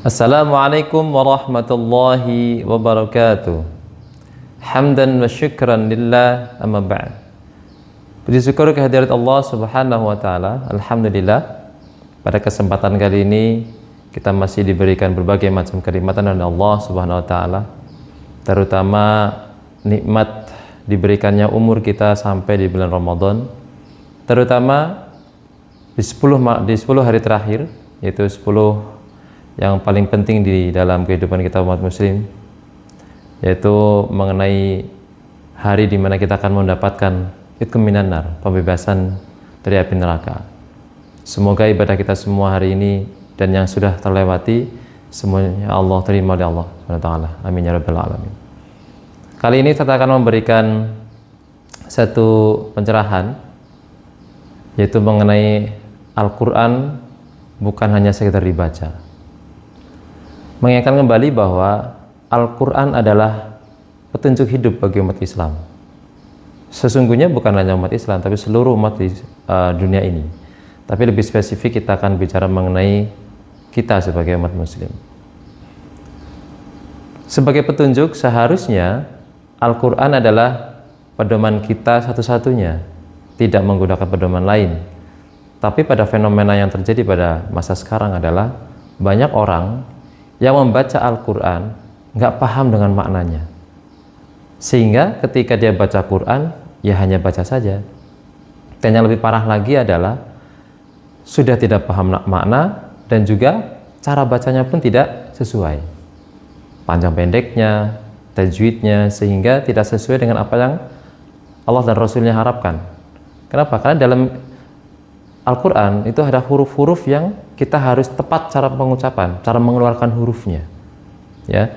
Assalamualaikum warahmatullahi wabarakatuh. Hamdan wa syukran lillah, amma ba'd. Puji syukur kehadirat Allah Subhanahu wa taala. Alhamdulillah, pada kesempatan kali ini kita masih diberikan berbagai macam kenikmatan dari Allah Subhanahu wa taala, terutama nikmat diberikannya umur kita sampai di bulan Ramadan, terutama di 10 hari terakhir, yaitu 10 yang paling penting di dalam kehidupan kita umat muslim, yaitu mengenai hari di mana kita akan mendapatkan itqum minan nar, pembebasan dari api neraka. Semoga ibadah kita semua hari ini dan yang sudah terlewati semuanya Allah terima oleh Allah SWT. Amin ya rabbal alamin. Kali ini saya akan memberikan satu pencerahan, yaitu mengenai Al-Quran bukan hanya sekedar dibaca. Mengingatkan kembali bahwa Al-Quran adalah petunjuk hidup bagi umat Islam. Sesungguhnya bukan hanya umat Islam, tapi seluruh umat di dunia ini. Tapi lebih spesifik kita akan bicara mengenai kita sebagai umat muslim. Sebagai petunjuk, seharusnya Al-Quran adalah pedoman kita satu-satunya, tidak menggunakan pedoman lain. Tapi pada fenomena yang terjadi pada masa sekarang adalah banyak orang yang membaca Al-Quran nggak paham dengan maknanya, sehingga ketika dia baca Quran ya hanya baca saja. Dan yang lebih parah lagi adalah sudah tidak paham makna dan juga cara bacanya pun tidak sesuai, panjang pendeknya, tajwidnya, sehingga tidak sesuai dengan apa yang Allah dan Rasulnya harapkan. Kenapa? Karena dalam Al-Quran itu ada huruf-huruf yang kita harus tepat cara pengucapan, cara mengeluarkan hurufnya, ya.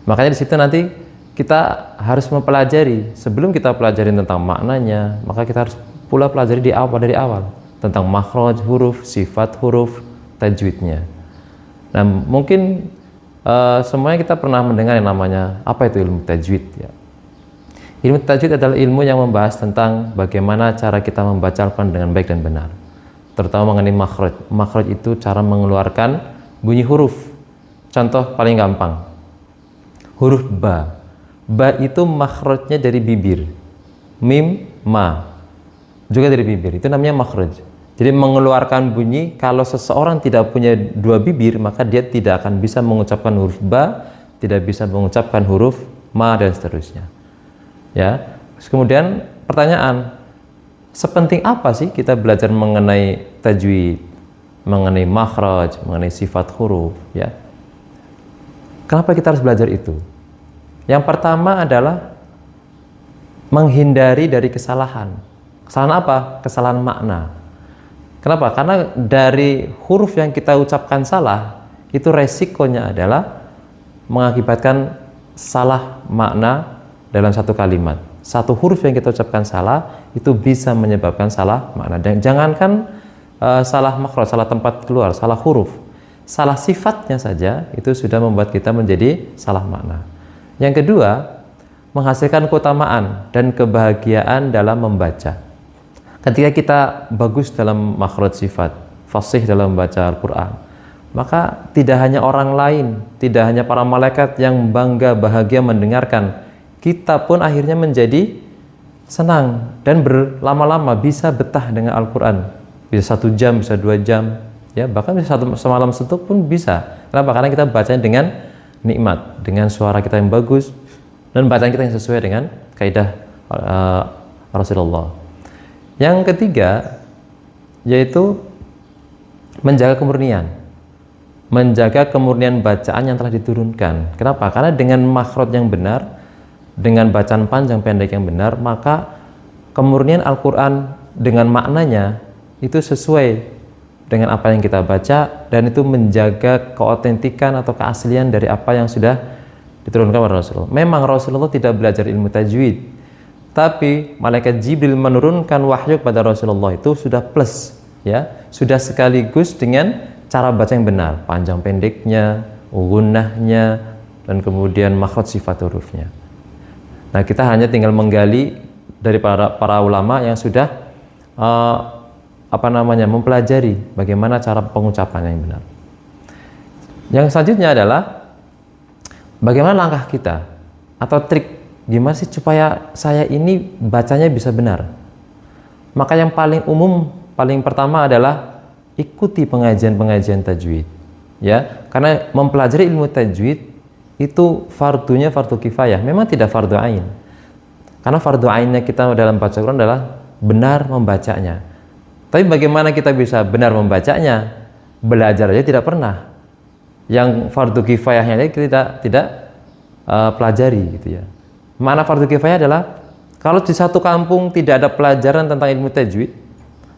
Makanya di situ nanti kita harus mempelajari. Sebelum kita pelajari tentang maknanya, maka kita harus pula pelajari dari awal tentang makhraj huruf, sifat huruf, tajwidnya. Nah, mungkin semuanya kita pernah mendengar yang namanya apa itu ilmu tajwid, ya. Ilmu tajwid adalah ilmu yang membahas tentang bagaimana cara kita membaca Al-Quran dengan baik dan benar, terutama mengenai makhraj. Makhraj itu cara mengeluarkan bunyi huruf. Contoh paling gampang, huruf ba. Ba itu makhrajnya dari bibir. Mim, ma juga dari bibir. Itu namanya makhraj. Jadi mengeluarkan bunyi. Kalau seseorang tidak punya dua bibir, maka dia tidak akan bisa mengucapkan huruf ba, tidak bisa mengucapkan huruf ma, dan seterusnya, ya. Terus kemudian pertanyaan, sepenting apa sih kita belajar mengenai tajwid, mengenai makhraj, mengenai sifat huruf, ya? Kenapa kita harus belajar itu? Yang pertama adalah menghindari dari kesalahan. Kesalahan apa? Kesalahan makna. Kenapa? Karena dari huruf yang kita ucapkan salah, itu resikonya adalah mengakibatkan salah makna dalam satu kalimat. Satu huruf yang kita ucapkan salah itu bisa menyebabkan salah makna. Dan jangankan salah makhraj, salah tempat keluar, salah huruf, salah sifatnya saja itu sudah membuat kita menjadi salah makna. Yang kedua, menghasilkan keutamaan dan kebahagiaan dalam membaca. Ketika kita bagus dalam makhraj sifat, fasih dalam membaca Al-Quran, maka tidak hanya orang lain, tidak hanya para malaikat yang bangga bahagia mendengarkan, kita pun akhirnya menjadi senang dan berlama-lama bisa betah dengan Al-Quran. Bisa 1 jam, bisa 2 jam, ya, bahkan bisa semalam suntuk pun bisa. Kenapa? Karena kita bacanya dengan nikmat, dengan suara kita yang bagus, dan bacaan kita yang sesuai dengan kaidah Rasulullah. Yang ketiga, yaitu menjaga kemurnian. Menjaga kemurnian bacaan yang telah diturunkan. Kenapa? Karena dengan makhraj yang benar, dengan bacaan panjang pendek yang benar, maka kemurnian Al-Quran dengan maknanya itu sesuai dengan apa yang kita baca, dan itu menjaga keotentikan atau keaslian dari apa yang sudah diturunkan oleh Rasulullah. Memang Rasulullah tidak belajar ilmu tajwid, tapi malaikat Jibril menurunkan wahyu kepada Rasulullah itu sudah plus, ya, sudah sekaligus dengan cara baca yang benar, panjang pendeknya, gunnahnya, dan kemudian makhraj sifat hurufnya. Nah, kita hanya tinggal menggali dari para ulama yang sudah mempelajari bagaimana cara pengucapan yang benar. Yang selanjutnya adalah bagaimana langkah kita atau trik gimana sih supaya saya ini bacanya bisa benar. Maka yang paling umum, paling pertama adalah ikuti pengajian-pengajian tajwid. Ya, karena mempelajari ilmu tajwid itu fardunya fardu kifayah, memang tidak fardu ain. Karena fardu ainnya kita dalam baca Quran adalah benar membacanya. Tapi bagaimana kita bisa benar membacanya? Belajar aja tidak pernah. Yang fardu kifayahnya kita tidak pelajari gitu ya. Mana fardu kifayah adalah kalau di satu kampung tidak ada pelajaran tentang ilmu tajwid,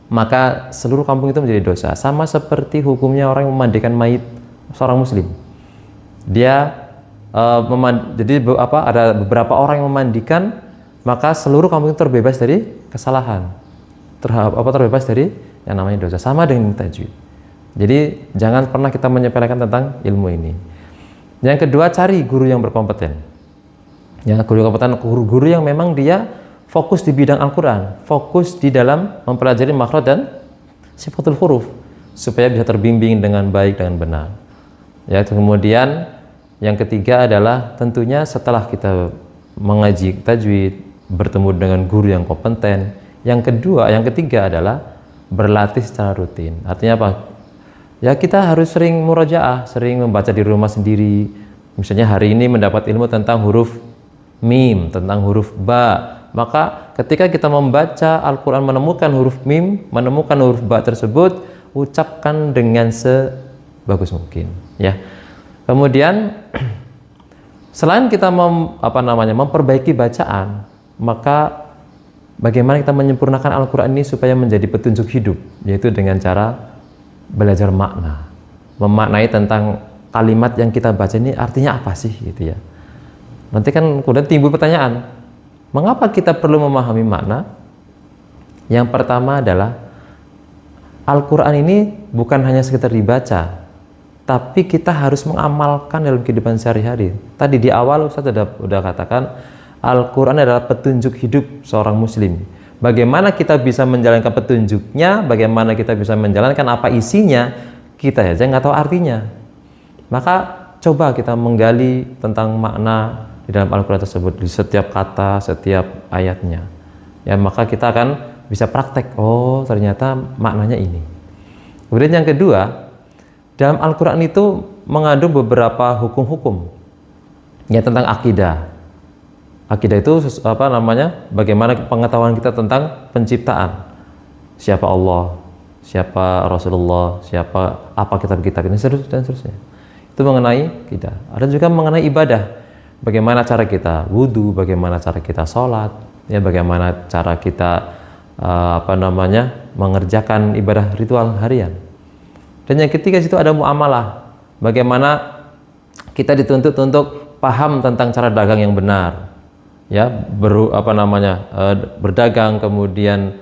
maka seluruh kampung itu menjadi dosa. Sama seperti hukumnya orang yang memandikan mayit seorang muslim. Dia jadi ada beberapa orang yang memandikan, maka seluruh kampung itu terbebas dari kesalahan, terbebas dari yang namanya dosa. Sama dengan ilmu tajwid. Jadi jangan pernah kita menyepelekan tentang ilmu ini. Yang kedua, cari guru yang berkompeten. Ya, guru yang memang dia fokus di bidang Al-Quran, fokus di dalam mempelajari makhraj dan sifatul huruf, supaya bisa terbimbing dengan baik, dengan benar. Ya, kemudian yang ketiga adalah tentunya setelah kita mengaji tajwid, bertemu dengan guru yang kompeten. Yang ketiga adalah berlatih secara rutin. Artinya apa? Ya, kita harus sering murajaah, sering membaca di rumah sendiri. Misalnya hari ini mendapat ilmu tentang huruf mim, tentang huruf ba, maka ketika kita membaca Al-Quran menemukan huruf mim, menemukan huruf ba tersebut, ucapkan dengan sebagus mungkin ya. Kemudian selain kita memperbaiki bacaan, maka bagaimana kita menyempurnakan Al-Quran ini supaya menjadi petunjuk hidup, yaitu dengan cara belajar makna, memaknai tentang kalimat yang kita baca ini artinya apa sih gitu ya. Nanti kan kemudian timbul pertanyaan, mengapa kita perlu memahami makna? Yang pertama adalah Al-Quran ini bukan hanya sekedar dibaca, tapi kita harus mengamalkan dalam kehidupan sehari-hari. Tadi di awal Ustaz sudah katakan, Al-Quran adalah petunjuk hidup seorang muslim. Bagaimana kita bisa menjalankan petunjuknya, bagaimana kita bisa menjalankan apa isinya, kita aja nggak tahu artinya. Maka coba kita menggali tentang makna di dalam Al-Quran tersebut, di setiap kata, setiap ayatnya. Ya, maka kita akan bisa praktek, oh ternyata maknanya ini. Kemudian yang kedua, dalam Al-Quran itu mengandung beberapa hukum-hukum ya tentang akidah. Akidah itu bagaimana pengetahuan kita tentang penciptaan. Siapa Allah, siapa Rasulullah, siapa apa kitab-kitab ini, dan seterusnya. Itu mengenai akidah. Ada juga mengenai ibadah. Bagaimana cara kita wudhu, bagaimana cara kita sholat, ya bagaimana cara kita mengerjakan ibadah ritual harian. Dan yang ketiga situ ada muamalah, bagaimana kita dituntut untuk paham tentang cara dagang yang benar, ya berdagang, kemudian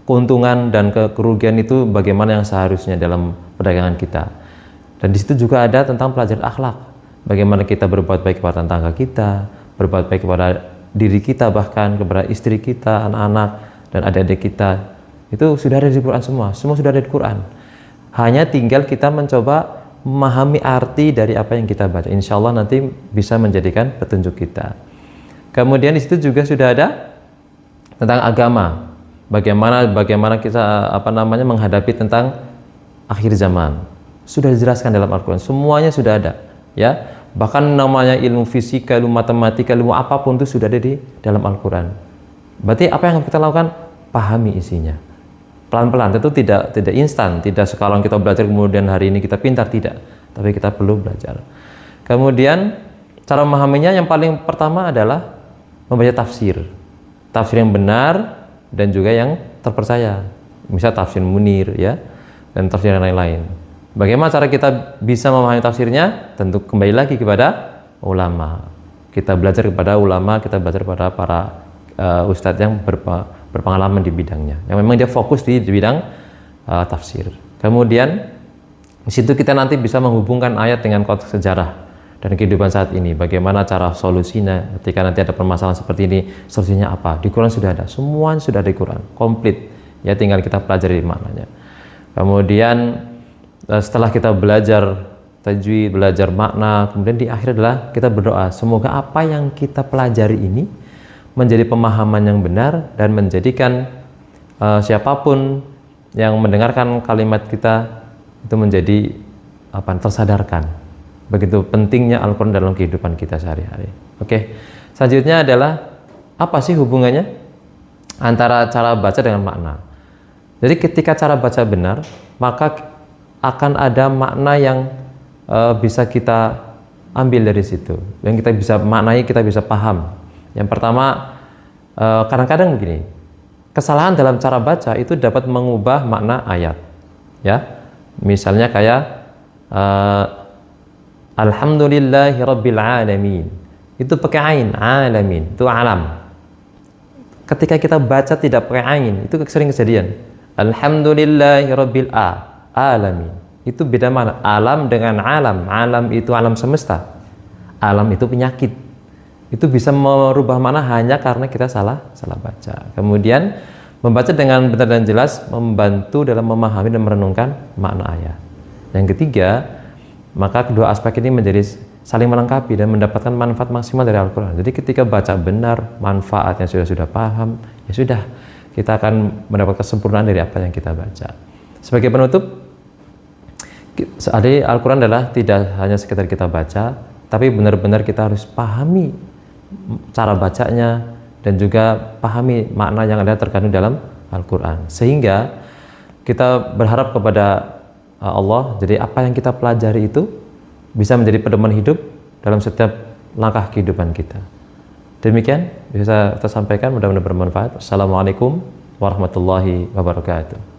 keuntungan dan kerugian itu bagaimana yang seharusnya dalam perdagangan kita. Dan di situ juga ada tentang pelajaran akhlak. Bagaimana kita berbuat baik kepada tetangga kita, berbuat baik kepada diri kita, bahkan kepada istri kita, anak-anak, dan adik-adik kita. Itu sudah ada di Quran semua sudah ada di Quran. Hanya tinggal kita mencoba memahami arti dari apa yang kita baca. Insya Allah nanti bisa menjadikan petunjuk kita. Kemudian di situ juga sudah ada tentang agama. Bagaimana kita menghadapi tentang akhir zaman. Sudah dijelaskan dalam Al-Quran. Semuanya sudah ada. Ya, bahkan namanya ilmu fisika, ilmu matematika, ilmu apapun itu sudah ada di dalam Al-Quran. Berarti apa yang kita lakukan? Pahami isinya. Pelan-pelan, tentu tidak instan, tidak sekarang kita belajar kemudian hari ini kita pintar, tidak. Tapi kita perlu belajar. Kemudian cara memahaminya yang paling pertama adalah membaca tafsir. Tafsir yang benar dan juga yang terpercaya. Misal tafsir Munir ya, dan tafsir yang lain-lain. Bagaimana cara kita bisa memahami tafsirnya? Tentu kembali lagi kepada ulama. Kita belajar kepada ulama, kita belajar kepada para ustadz yang berpengalaman di bidangnya, yang memang dia fokus di bidang tafsir. Kemudian di situ kita nanti bisa menghubungkan ayat dengan konteks sejarah dan kehidupan saat ini. Bagaimana cara solusinya ketika nanti ada permasalahan seperti ini, solusinya apa? Di Quran sudah ada, semuanya sudah ada di Quran, komplit. Ya tinggal kita pelajari maknanya. Kemudian setelah kita belajar tajwid, belajar makna, kemudian di akhir adalah kita berdoa, semoga apa yang kita pelajari ini menjadi pemahaman yang benar dan menjadikan siapapun yang mendengarkan kalimat kita itu menjadi tersadarkan begitu pentingnya Al-Quran dalam kehidupan kita sehari-hari. Oke, selanjutnya adalah apa sih hubungannya antara cara baca dengan makna. Jadi ketika cara baca benar, maka akan ada makna yang bisa kita ambil dari situ, yang kita bisa maknai, kita bisa paham. Yang pertama, kadang-kadang begini, kesalahan dalam cara baca itu dapat mengubah makna ayat, ya. Misalnya kayak Alhamdulillahirabbil alamin, itu pakai ain, alamin itu alam. Ketika kita baca tidak pakai ain, itu sering kejadian. Alhamdulillahirabbil alamin, itu beda mana alam dengan alam. Alam itu alam semesta, alam itu penyakit. Itu bisa merubah mana hanya karena kita salah baca. Kemudian membaca dengan benar dan jelas membantu dalam memahami dan merenungkan makna ayat. Yang ketiga, maka kedua aspek ini menjadi saling melengkapi dan mendapatkan manfaat maksimal dari Al-Quran. Jadi ketika baca benar, manfaatnya sudah paham, ya sudah, kita akan mendapat kesempurnaan dari apa yang kita baca. Sebagai penutup, Al-Quran adalah tidak hanya sekedar kita baca, tapi benar-benar kita harus pahami cara bacanya dan juga pahami makna yang ada terkandung dalam Al-Quran. Sehingga kita berharap kepada Allah, jadi apa yang kita pelajari itu bisa menjadi pedoman hidup dalam setiap langkah kehidupan kita. Demikian bisa kita sampaikan, mudah-mudahan bermanfaat. Assalamualaikum warahmatullahi wabarakatuh.